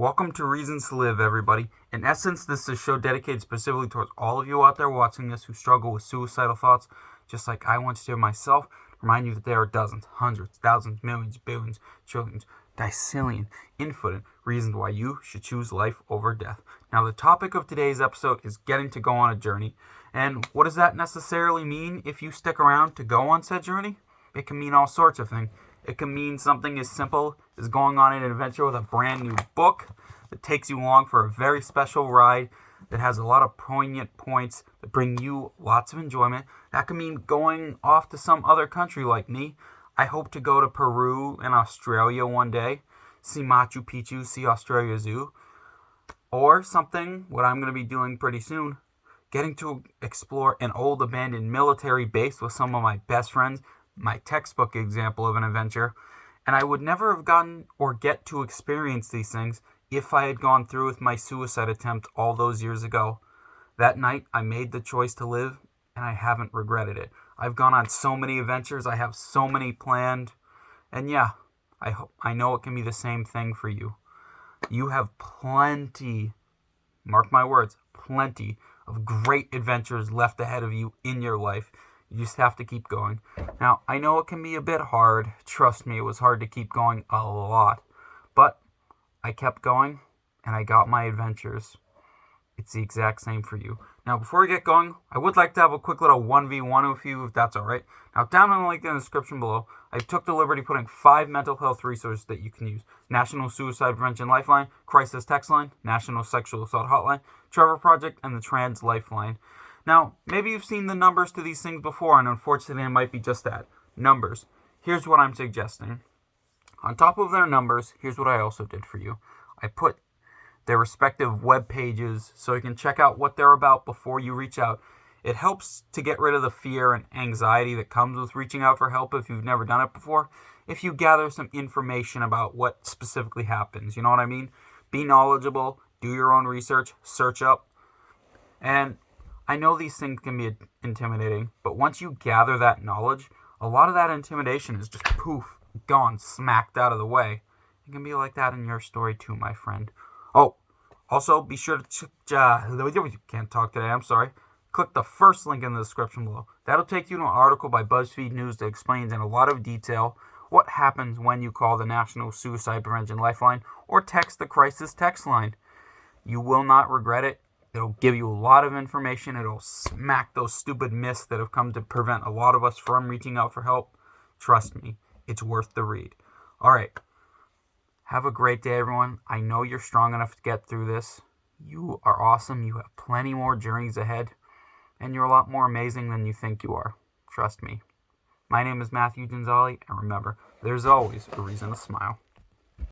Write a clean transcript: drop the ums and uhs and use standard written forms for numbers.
Welcome to Reasons to Live, everybody. In essence, this is a show dedicated specifically towards all of you out there watching this who struggle with suicidal thoughts, just like I once did myself. Remind you that there are dozens, hundreds, thousands, millions, billions, trillions, decillion, infinite reasons why you should choose life over death. Now, the topic of today's episode is getting to go on a journey. And what does that necessarily mean if you stick around to go on said journey? It can mean all sorts of things. It can mean something as simple as going on an adventure with a brand new book that takes you along for a very special ride that has a lot of poignant points that bring you lots of enjoyment. That can mean going off to some other country like me. I hope to go to Peru and Australia one day, see Machu Picchu, see Australia Zoo, or something, what I'm going to be doing pretty soon, getting to explore an old abandoned military base with some of my best friends, my textbook example of an adventure. And I would never have gotten or get to experience these things if I had gone through with my suicide attempt all those years ago. That night, I made the choice to live, and I haven't regretted it. I've gone on so many adventures. I have so many planned. And yeah, I know it can be the same thing for you. You have plenty, mark my words, plenty of great adventures left ahead of you in your life. You just have to keep going. Now, I know it can be a bit hard. Trust me, it was hard to keep going a lot. But I kept going, and I got my adventures. It's the exact same for you. Now, before we get going, I would like to have a quick little 1v1 with you, if that's all right. Now, down in the link in the description below, I took the liberty putting 5 mental health resources that you can use. National Suicide Prevention Lifeline, Crisis Text Line, National Sexual Assault Hotline, Trevor Project, and the Trans Lifeline. Now, maybe you've seen the numbers to these things before, and unfortunately it might be just that. Numbers. Here's what I'm suggesting. On top of their numbers, here's what I also did for you. I put their respective web pages so you can check out what they're about before you reach out. It helps to get rid of the fear and anxiety that comes with reaching out for help if you've never done it before. If you gather some information about what specifically happens, you know what I mean? Be knowledgeable, do your own research, search up. And I know these things can be intimidating, but once you gather that knowledge, a lot of that intimidation is just poof, gone, smacked out of the way. It can be like that in your story too, my friend. Oh, also be sure to can't talk today, I'm sorry. Click the first link in the description below. That'll take you to an article by BuzzFeed News that explains in a lot of detail what happens when you call the National Suicide Prevention Lifeline or text the Crisis Text Line. You will not regret it. It'll give you a lot of information. It'll smack those stupid myths that have come to prevent a lot of us from reaching out for help. Trust me, it's worth the read. All right. Have a great day, everyone. I know you're strong enough to get through this. You are awesome. You have plenty more journeys ahead. And you're a lot more amazing than you think you are. Trust me. My name is Matthew Gonzalez. And remember, there's always a reason to smile.